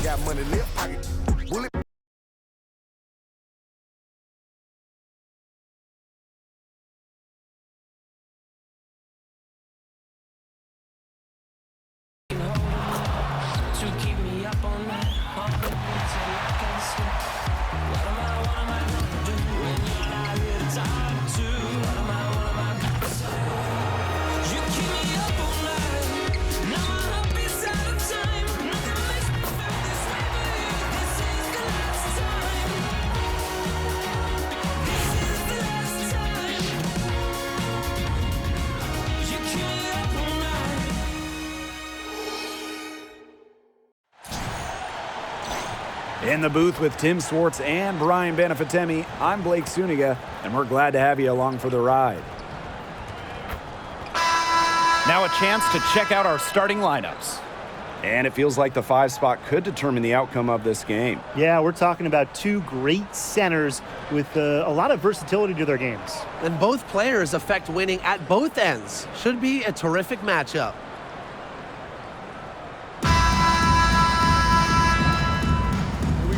Got money lip pocket. Bullet. To keep me up on that, till I can sleep. What am I gonna do when you're not here to talk to? What am I gonna say? You keep me up all night, now my heart beats out of time. Nothing makes me feel this way but you. This is the last time. This is the last time. You keep me up all night. In the booth with Tim Swartz and Brian Benefatemi, I'm Blake Suniga, and we're glad to have you along for the ride. Now a chance to check out our starting lineups. And it feels like the 5 spot could determine the outcome of this game. Yeah, we're talking about two great centers with a lot of versatility to their games. And both players affect winning at both ends. Should be a terrific matchup.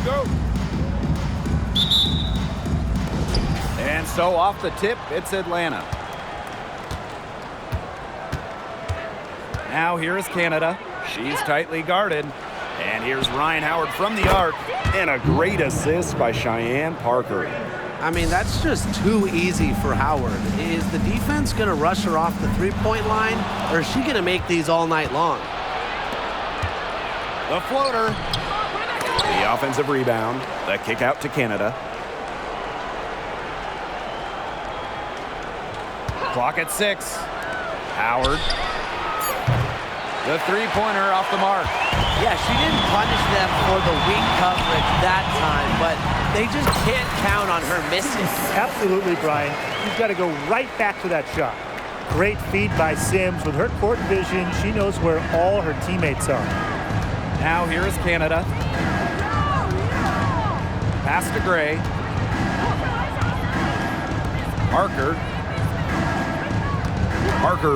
Go. And so off the tip, it's Atlanta. Now here is Canada. She's tightly guarded. And here's Ryan Howard from the arc. And a great assist by Cheyenne Parker. I mean, that's just too easy for Howard. Is the defense going to rush her off the three-point line, or is she going to make these all night long? The floater. The offensive rebound. The kick out to Canada. Clock at 6. Howard. The three-pointer off the mark. Yeah, she didn't punish them for the weak coverage that time, but they just can't count on her missing. Absolutely, Brian. You've got to go right back to that shot. Great feed by Sims. With her court vision, she knows where all her teammates are. Now here is Canada. Pass to Gray. Parker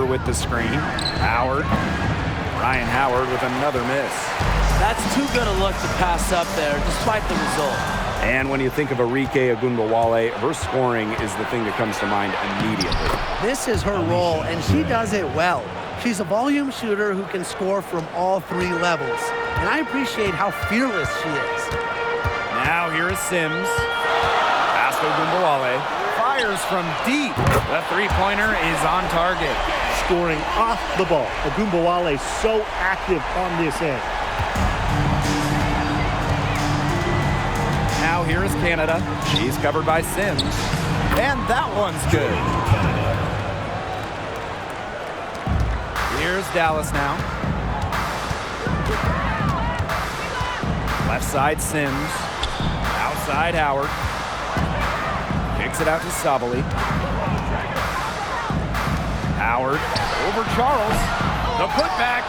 with the screen. Howard. Ryan Howard with another miss. That's too good a look to pass up there, despite the result. And when you think of Arike Ogunbowale, her scoring is the thing that comes to mind immediately. This is her role, and she does it well. She's a volume shooter who can score from all 3 levels, and I appreciate how fearless she is. Now here is Sims. Pass to Ogunbowale. Fires from deep. The three-pointer is on target. Scoring off the ball. Ogunbowale so active on this end. Now here is Canada. She's covered by Sims. And that one's good. Here's Dallas now. Left side Sims. Outside Howard. Kicks it out to Sabali. Howard over Charles. The putback.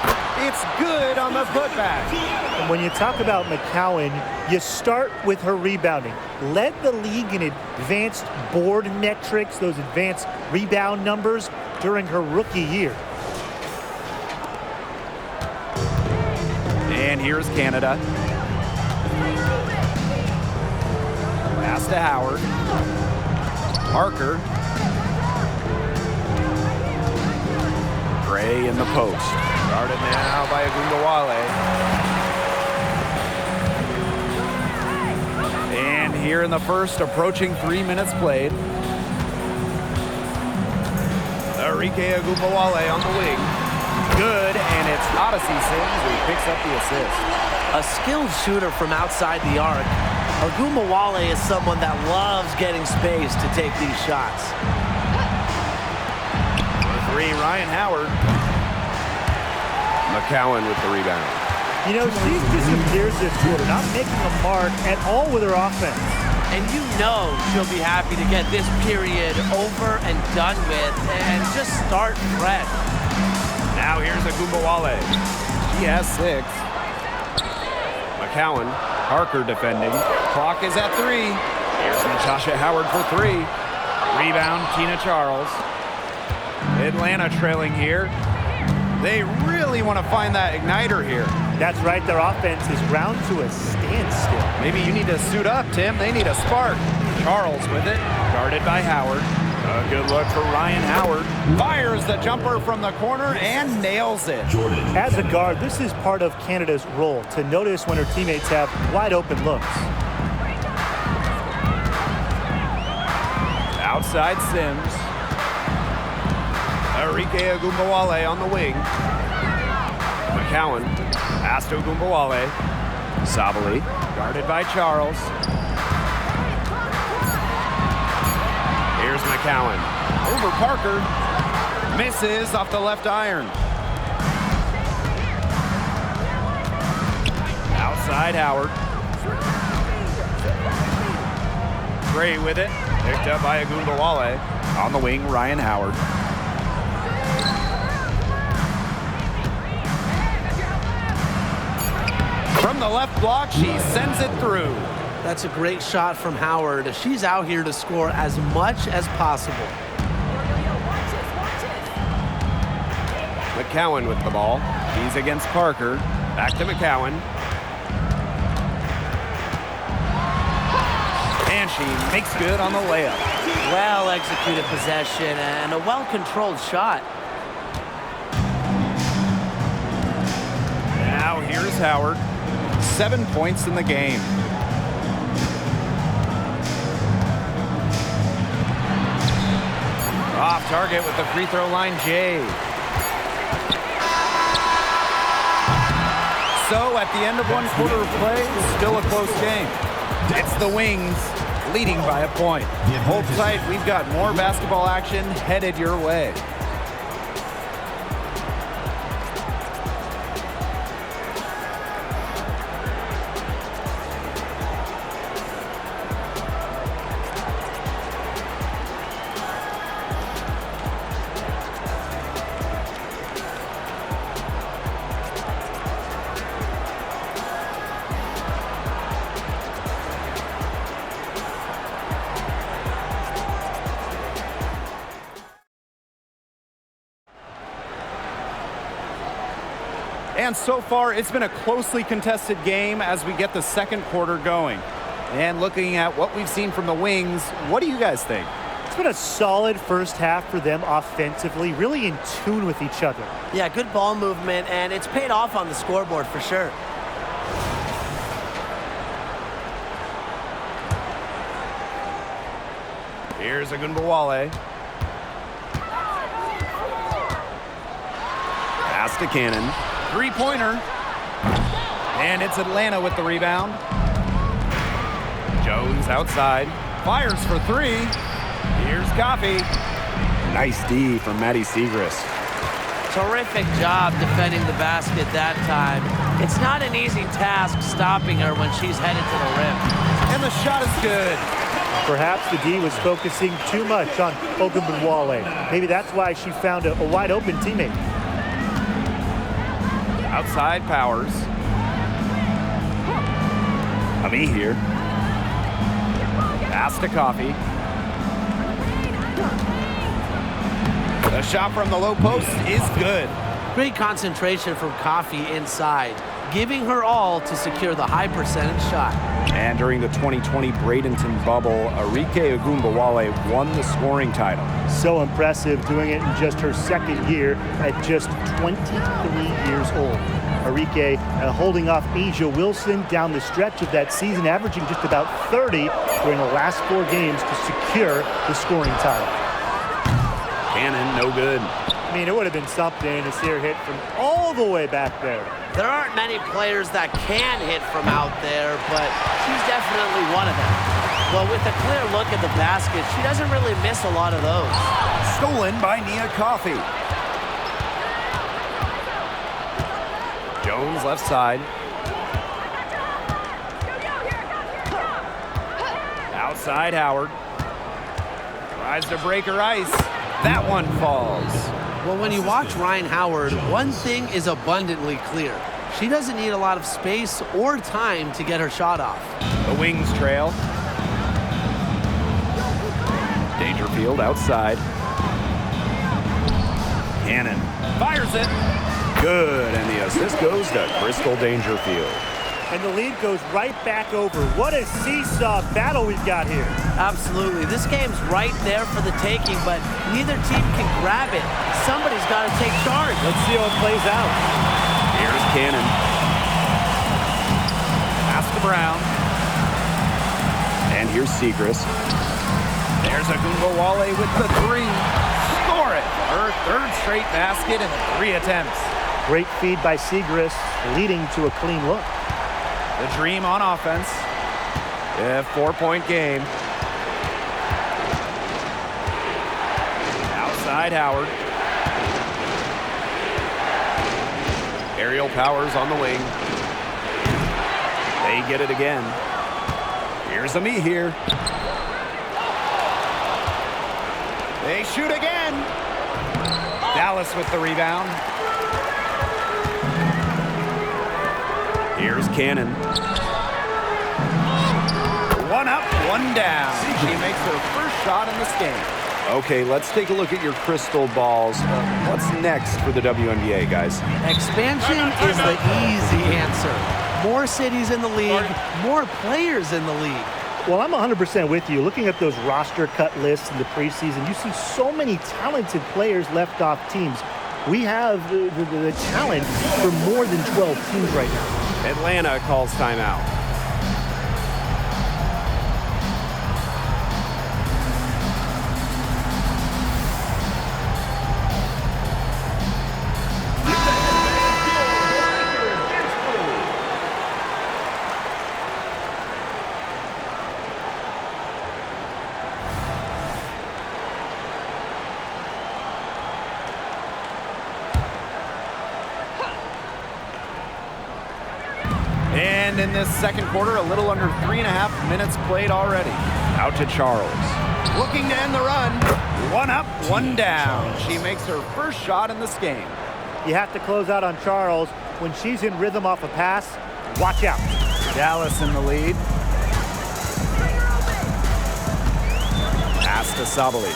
It's good on the putback. And when you talk about McCowan, you start with her rebounding. Led the league in advanced board metrics, those advanced rebound numbers during her rookie year. And here's Canada. Pass to Howard. Parker. Gray in the post. Guarded now by Ogunbowale. And here in the first, approaching 3 minutes played. Arike Ogunbowale on the wing. Good, and it's Odyssey Sims who picks up the assist. A skilled shooter from outside the arc. Ogunbowale is someone that loves getting space to take these shots. For 3, Ryan Howard. McCowan with the rebound. You know, she's disappeared this quarter, not making a mark at all with her offense. And you know she'll be happy to get this period over and done with and just start fresh. Now here's Ogunbowale. She has 6. McCowan. Parker defending. Clock is at 3. Here's Natasha Howard for 3. Rebound, Tina Charles. Atlanta trailing here. They really want to find that igniter here. That's right, their offense is ground to a standstill. Maybe you need to suit up, Tim. They need a spark. Charles with it, guarded by Howard. A good look for Ryan Howard. Fires the jumper from the corner and nails it. As a guard, this is part of Canada's role, to notice when her teammates have wide open looks. Outside Sims. Enrique Agumbawale on the wing. McCowan. Pass to Agumbawale. Sabali. Guarded by Charles. Here's McCowan. Over Parker. Misses off the left iron. Outside Howard. Gray with it. Picked up by Agumbawale. On the wing, Ryan Howard. From the left block, she sends it through. That's a great shot from Howard. She's out here to score as much as possible. McCowan with the ball. He's against Parker. Back to McCowan. And she makes good on the layup. Well executed possession and a well-controlled shot. Now here's Howard. 7 points in the game. Off target with the free throw line, Jay. So at the end of one quarter of play, still a close game. It's the Wings leading by a point. Hold tight, we've got more basketball action headed your way. And so far, it's been a closely contested game as we get the second quarter going. And looking at what we've seen from the Wings, what do you guys think? It's been a solid first half for them offensively, really in tune with each other. Yeah, good ball movement, and it's paid off on the scoreboard for sure. Here's Agumbawale. Pass to Cannon. Three-pointer. And it's Atlanta with the rebound. Jones outside. Fires for three. Here's Coffey. Nice D from Maddie Segrist. Terrific job defending the basket that time. It's not an easy task stopping her when she's headed to the rim. And the shot is good. Perhaps the D was focusing too much on Ogunbowale. Maybe that's why she found a wide open teammate. Outside Powers. Ami here. Pass to Coffey. The shot from the low post is good. Great concentration from Coffey inside, giving her all to secure the high percentage shot. And during the 2020 Bradenton bubble, Enrique Agumbawale won the scoring title. So impressive, doing it in just her second year at just 23 years old. Enrique holding off Asia Wilson down the stretch of that season, averaging just about 30 during the last 4 games to secure the scoring title. Cannon, no good. I mean, it would have been something to see her hit from all the way back there. There aren't many players that can hit from out there, but she's definitely one of them. Well, with a clear look at the basket, she doesn't really miss a lot of those. Stolen by Nia Coffey. Jones left side. Outside Howard. Tries to break her ice. That one falls. Well, when you watch Ryan Howard, one thing is abundantly clear. She doesn't need a lot of space or time to get her shot off. The Wings trail. Dangerfield outside. Cannon fires it. Good, and the assist goes to Crystal Dangerfield. And the lead goes right back over. What a seesaw battle we've got here. Absolutely. This game's right there for the taking, but neither team can grab it. Somebody's got to take charge. Let's see how it plays out. Here's Cannon. Pass to Brown. And here's Segrist. There's Agumbawale with the three. Score it. Her third straight basket in 3 attempts. Great feed by Segrist, leading to a clean look. The Dream on offense. Yeah, 4-point game. Outside Howard. Aerial Powers on the wing. They get it again. Here's a me here. They shoot again. Dallas with the rebound. Here's Cannon. One up, one down. She makes her first shot in this game. Okay, let's take a look at your crystal balls. What's next for the WNBA, guys? Expansion is the easy answer. More cities in the league, more players in the league. Well, I'm 100% with you. Looking at those roster cut lists in the preseason, you see so many talented players left off teams. We have the talent for more than 12 teams right now. Atlanta calls timeout. And in this second quarter, a little under 3.5 minutes played already. Out to Charles. Looking to end the run. One up, one down. She makes her first shot in this game. You have to close out on Charles. When she's in rhythm off a pass, watch out. Dallas in the lead. Pass to Sabali.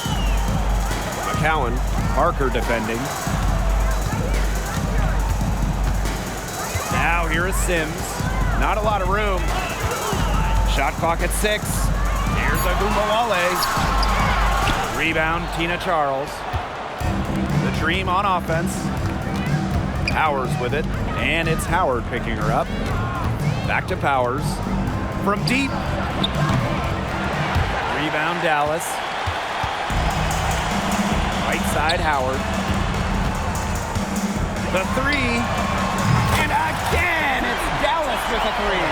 McCowan. Parker defending. Now here is Sims. Not a lot of room. Shot clock at 6. Here's Agumbawale. Rebound, Tina Charles. The Dream on offense. Powers with it, and it's Howard picking her up. Back to Powers. From deep. Rebound, Dallas. Right side, Howard. The three. And again, it's Dallas with a three.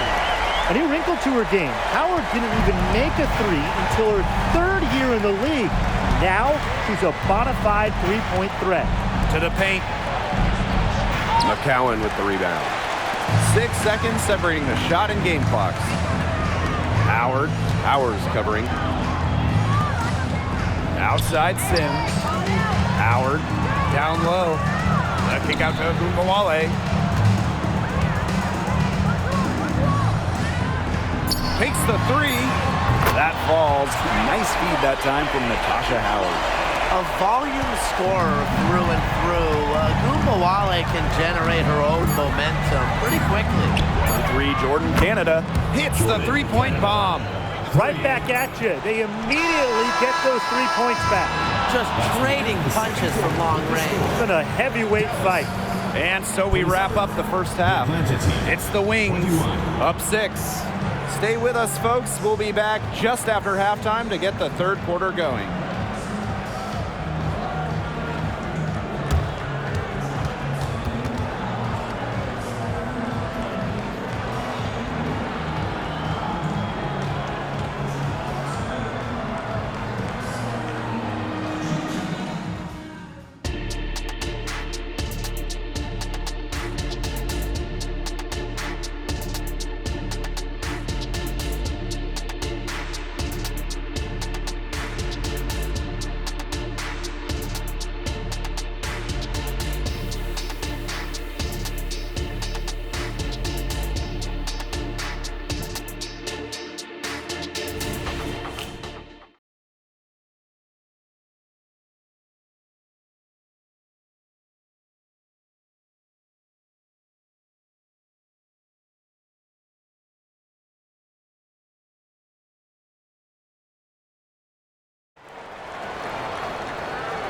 A new wrinkle to her game. Howard didn't even make a three until her 3rd year in the league. Now, she's a bona fide three-point threat. To the paint. McCowan with the rebound. 6 seconds separating the shot and game clocks. Howard. Powers covering. Outside Sims. Howard down low. A kick out to Agumbawale. Takes the three. That falls. Nice feed that time from Natasha Howard. A volume scorer through and through. Agumbawale can generate her own momentum pretty quickly. The three, Jordan Canada hits the three-point bomb. Right back at you. They immediately get those 3 points back. Just trading punches from long range. It's been a heavyweight fight. And so we wrap up the first half. It's the Wings, up 6. Stay with us, folks. We'll be back just after halftime to get the third quarter going.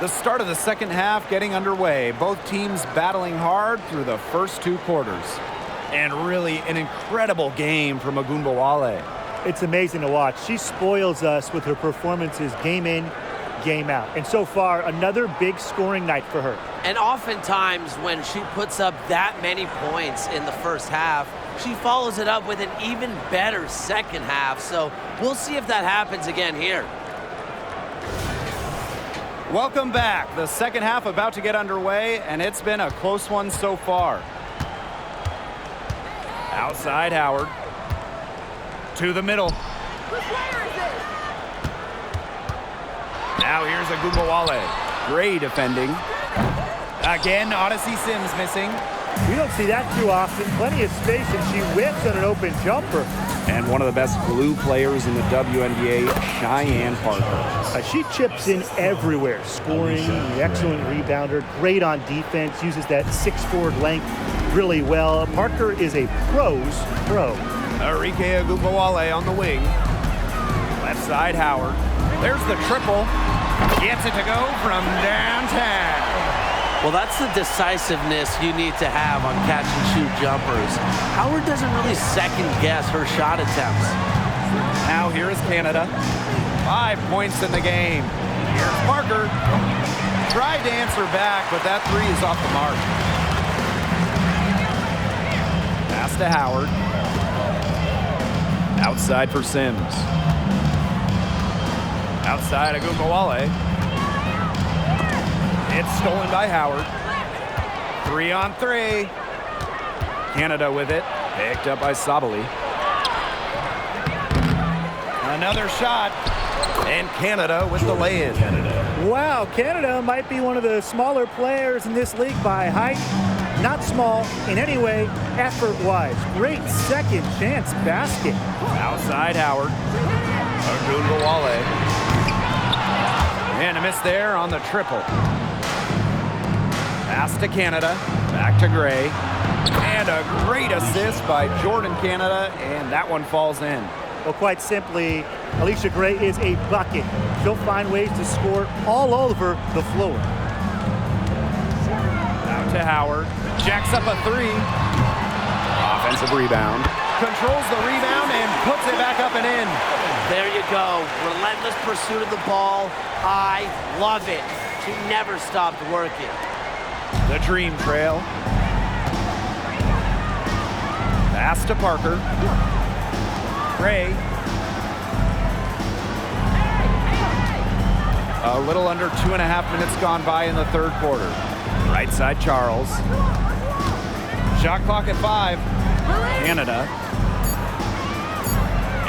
The start of the second half getting underway. Both teams battling hard through the first 2 quarters. And really an incredible game from Agunbowale. It's amazing to watch. She spoils us with her performances game in, game out. And so far, another big scoring night for her. And oftentimes when she puts up that many points in the first half, she follows it up with an even better second half. So we'll see if that happens again here. Welcome back. The second half about to get underway, and it's been a close one so far. Outside Howard. To the middle. Now here's Agunbowale. Gray defending. Again, Odyssey Sims missing. We don't see that too often. Plenty of space, and she whips on an open jumper. And one of the best glue players in the WNBA, Cheyenne Parker. She chips in everywhere, scoring, excellent rebounder, great on defense, uses that 6'4" length really well. Parker is a pro's pro. Arike Agunbowale on the wing. Left side Howard. There's the triple. Gets it to go from downtown. Well, that's the decisiveness you need to have on catch-and-shoot jumpers. Howard doesn't really second-guess her shot attempts. Now here is Canada. 5 points in the game. Here's Parker. Tried to answer back, but that 3 is off the mark. Pass to Howard. Outside for Sims. Outside Agunbowale. It's stolen by Howard. 3-on-3. Canada with it. Picked up by Sabali. Another shot. And Canada with the lay-in. Wow, Canada might be one of the smaller players in this league by height. Not small in any way, effort-wise. Great second chance basket. Outside Howard. Agunbowale. And a miss there on the triple. Pass to Canada. Back to Gray. And a great assist by Jordan Canada, and that one falls in. Well, quite simply, Alicia Gray is a bucket. She'll find ways to score all over the floor. Out to Howard. Jacks up a 3. Offensive rebound. Controls the rebound and puts it back up and in. There you go. Relentless pursuit of the ball. I love it. She never stopped working. The dream trail. Pass to Parker. Gray. A little under 2.5 minutes gone by in the third quarter. Right side Charles. Shot clock at 5. Canada.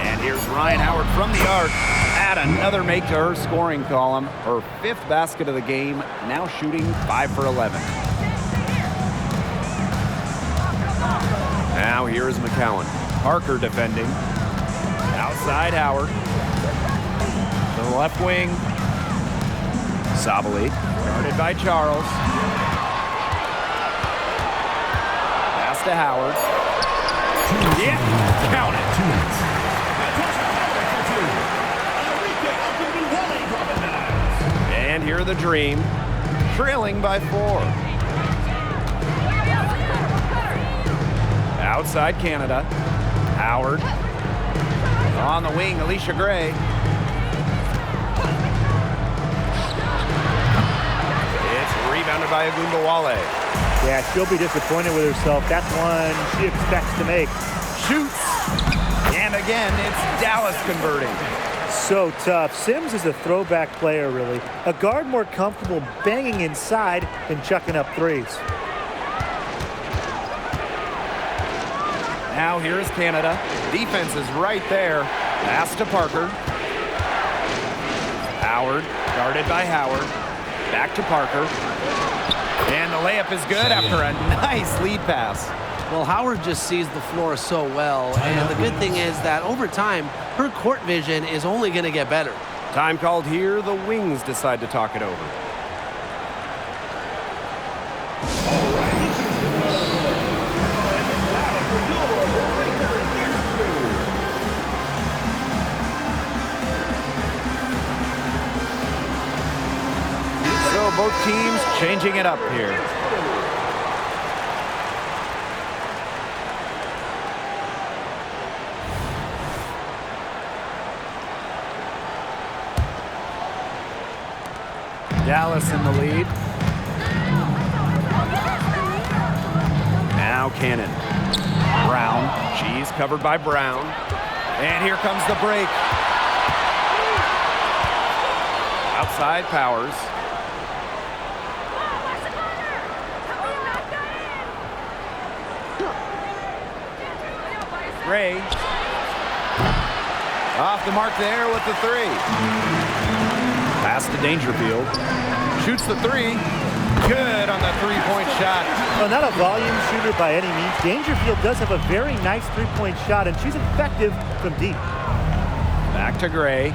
And here's Ryan Howard from the arc. Add another make to her scoring column. Her 5th basket of the game, now shooting 5 for 11. Now here's McCowan. Parker defending. Outside Howard. To the left wing. Sabali. Guarded by Charles. Pass to Howard. Yeah, count it. And here are the Dream, trailing by 4. Outside Canada. Howard. On the wing, Alicia Gray. It's rebounded by Agunbowale. Yeah, she'll be disappointed with herself. That's one she expects to make. Shoots. And again, it's Dallas converting. So tough. Sims is a throwback player, really. A guard more comfortable banging inside than chucking up threes. Now here is Canada. Defense is right there. Pass to Parker. Howard, guarded by Howard. Back to Parker. And the layup is good after a nice lead pass. Well, Howard just sees the floor so well, and the good thing is that over time, her court vision is only going to get better. Time called here. The Wings decide to talk it over. So both teams changing it up here. Dallas in the lead. Now Cannon. Brown. She's covered by Brown. And here comes the break. Outside Powers. Gray. Off the mark there with the three. Pass to Dangerfield. Shoots the three. Good on the three-point shot. Well, not a volume shooter by any means. Dangerfield does have a very nice three-point shot, and she's effective from deep. Back to Gray.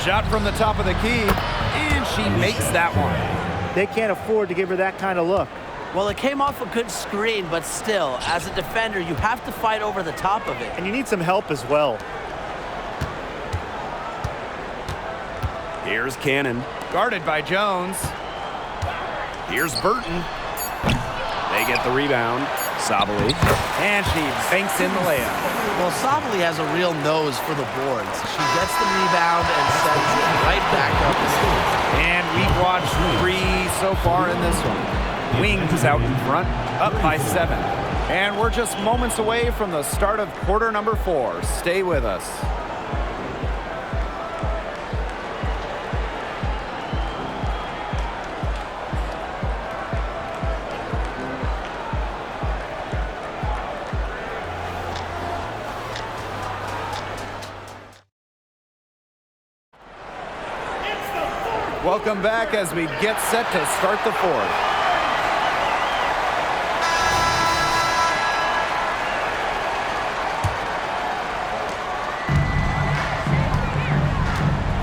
Shot from the top of the key, and she makes that one. They can't afford to give her that kind of look. Well, it came off a good screen, but still, as a defender, you have to fight over the top of it. And you need some help as well. Here's Cannon, guarded by Jones. Here's Burton. They get the rebound. Sabali, and she banks in the layup. Well, Sabali has a real nose for the boards. She gets the rebound and sends it right back up the court. And we've watched 3 so far in this one. Wings out in front, up by 7. And we're just moments away from the start of quarter number 4. Stay with us. Welcome back as we get set to start the fourth.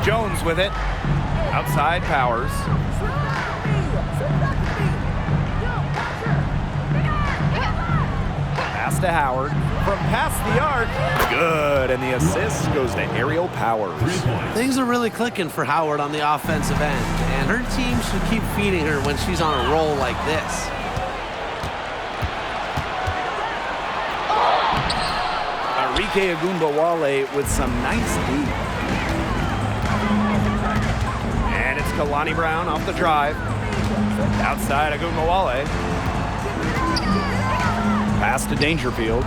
Jones with it. Outside Powers. Pass to Howard. From past the arc. Good. And the assist goes to Aerial Powers. Things are really clicking for Howard on the offensive end, and her team should keep feeding her when she's on a roll like this. Arike Agumbawale with some nice deep. And it's Kalani Brown off the drive. Outside Agumbawale. Pass to Dangerfield.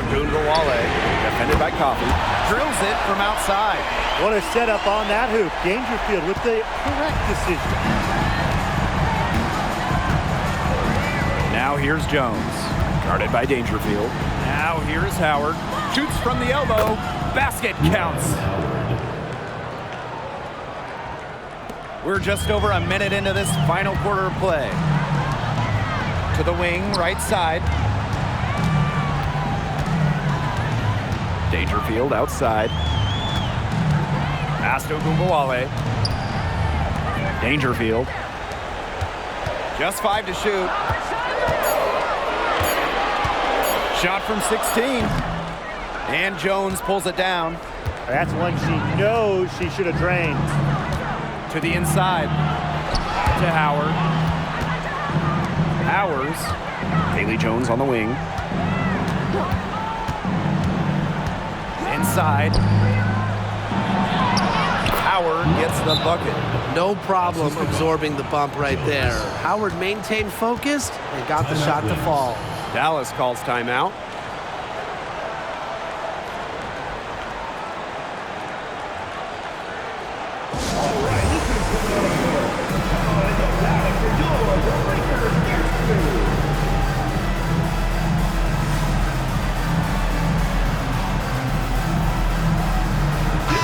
Agumbawale, defended by Coffey. Drills it from outside. What a setup on that hoop. Dangerfield with the correct decision. Now here's Jones, guarded by Dangerfield. Now here's Howard. Shoots from the elbow. Basket counts. We're just over a minute into this final quarter of play. To the wing, right side. Dangerfield outside. Pass to Agumbawale. Dangerfield. Just 5 to shoot. Shot from 16. And Jones pulls it down. That's one she knows she should have drained. To the inside. To Howard. Powers. Haley Jones on the wing. Inside. Howard gets the bucket. No problem absorbing the bump right there. Howard maintained focused and got the shot to fall. Dallas calls timeout.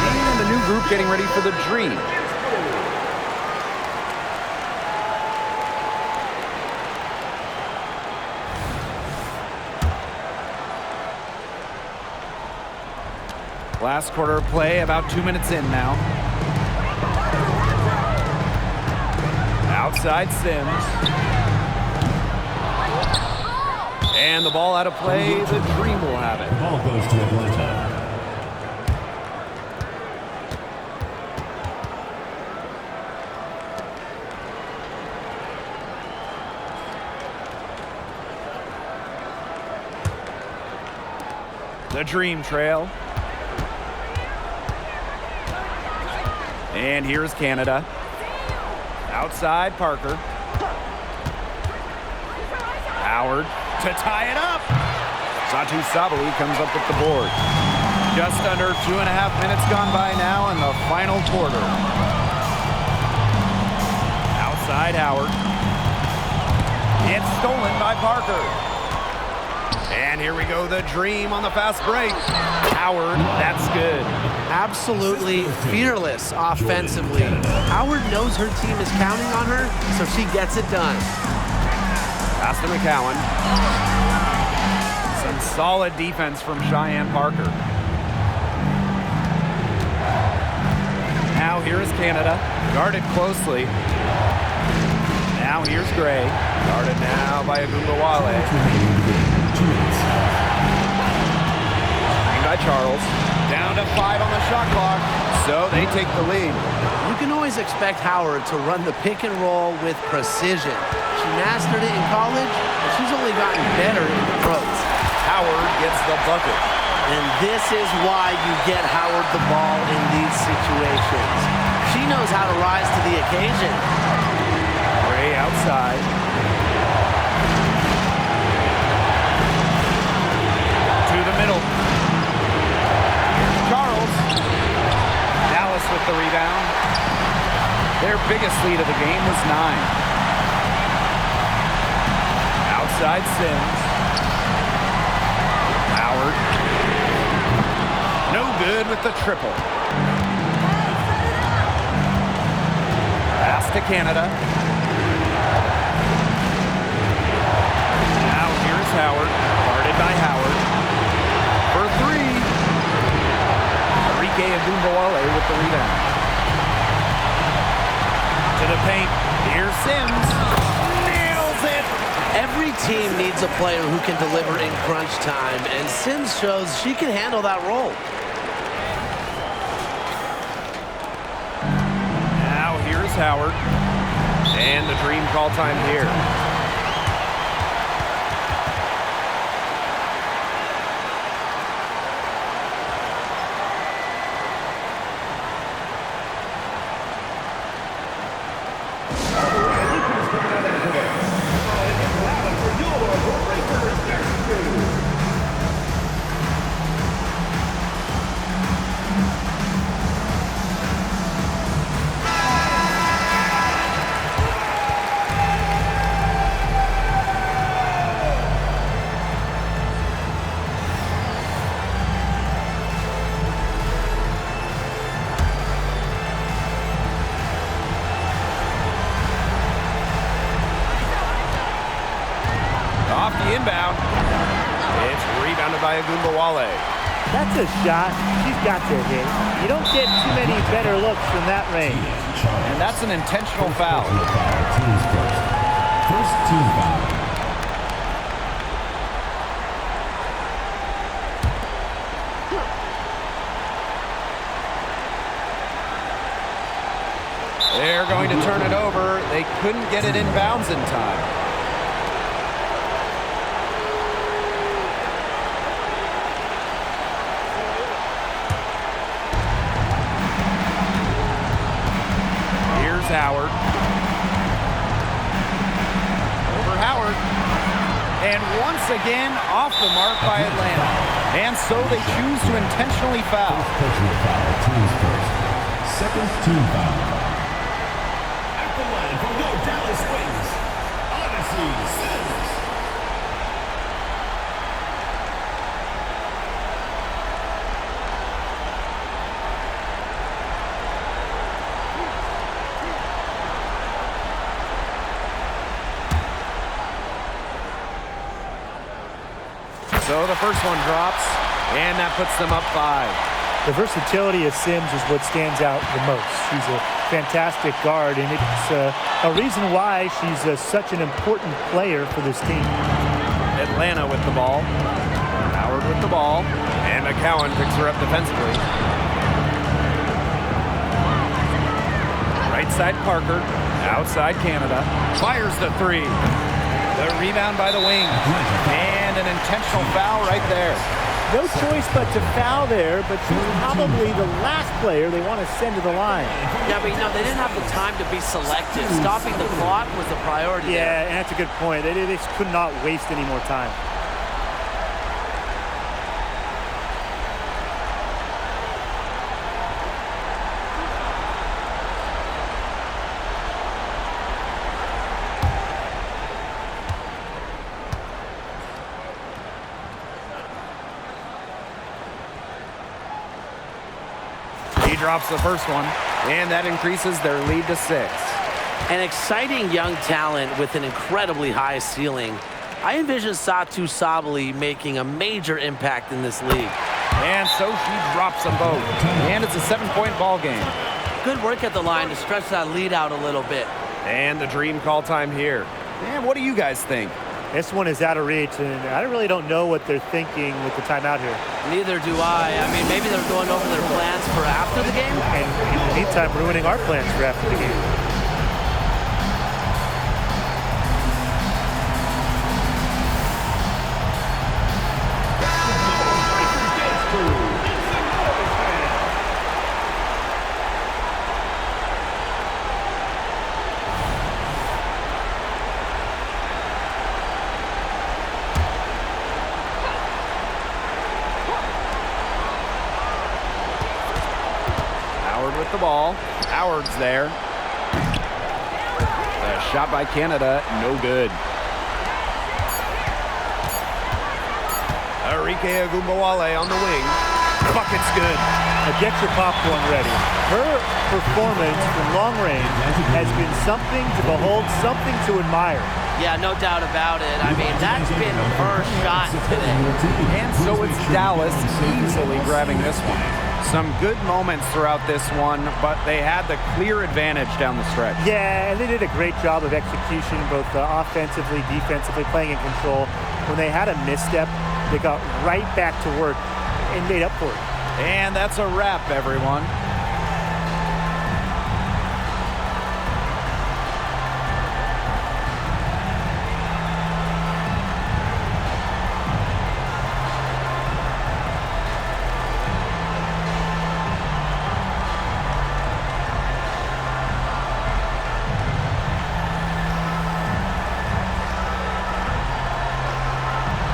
And the new group getting ready for the Dream. Last quarter of play, about 2 minutes in now. Outside Sims. And the ball out of play, the Dream will have it. Ball goes to Atlanta. The Dream trail. And here's Canada. Outside Parker. Howard to tie it up. Satu Sabali comes up with the board. Just under 2.5 minutes gone by now in the final quarter. Outside Howard. It's stolen by Parker. And here we go, the Dream on the fast break. Howard, that's good. Absolutely fearless offensively. Howard knows her team is counting on her, so she gets it done. Pass to McCowan. Some solid defense from Cheyenne Parker. Now here is Canada, guarded closely. Now here's Gray, guarded now by Agumbawale. By Charles, down to 5 on the shot clock, so they take the lead. You can always expect Howard to run the pick and roll with precision. She mastered it in college, but she's only gotten better in the pros. Howard gets the bucket. And this is why you get Howard the ball in these situations. She knows how to rise to the occasion. Gray outside. To the middle. Charles. Dallas with the rebound. Their biggest lead of the game was 9. Outside Sims. Howard. No good with the triple. Pass to Canada. Now here's Howard, guarded by Howard. For 3. Enrique Agumbawale with the rebound. To the paint. Here's Sims. Nails it. Every team needs a player who can deliver in crunch time, and Sims shows she can handle that role. Now here's Howard. And the Dream call time here. Off the inbound. It's rebounded by Agumbawale. That's a shot she's got to hit. You don't get too many better looks from that range. And that's an intentional foul. First team foul. They're going to turn it over. They couldn't get it inbounds in time. Howard. Over Howard. And once again, off the mark by Atlanta. And so they choose to intentionally foul. Personal foul, team's first. Second team foul. At the line for your Dallas Wings, Odyssey Sims. So the first one drops, and that puts them up 5. The versatility of Sims is what stands out the most. She's a fantastic guard, and it's a reason why she's such an important player for this team. Atlanta with the ball. Howard with the ball. And McCowan picks her up defensively. Right side Parker. Outside Canada. Fires the 3. The rebound by the wing. And an intentional foul right there. No choice but to foul there, but she's probably the last player they want to send to the line. Yeah, but they didn't have the time to be selective. Stopping the clock was the priority there. Yeah, and that's a good point. They just could not waste any more time. He drops the first one, and that increases their lead to 6. An exciting young talent with an incredibly high ceiling. I envision Satu Sabali making a major impact in this league. And so she drops them both. And it's a 7-point ball game. Good work at the line to stretch that lead out a little bit. And the dream call time here. And what do you guys think? This one is out of reach, and I really don't know what they're thinking with the timeout here. Neither do I. I mean, maybe they're going over their plans for after the game. And in the meantime, ruining our plans for after the game. With the ball. Howard's there. The shot by Canada, no good. Enrique Agumbawale on the wing. Bucket's good. Get your popcorn ready. Her performance from long range has been something to behold, something to admire. Yeah, no doubt about it. I mean, that's been her shot today. And so it's Dallas easily grabbing this one. Some good moments throughout this one, but they had the clear advantage down the stretch. Yeah, and they did a great job of execution, both offensively, defensively, playing in control. When they had a misstep, they got right back to work and made up for it. And that's a wrap, everyone.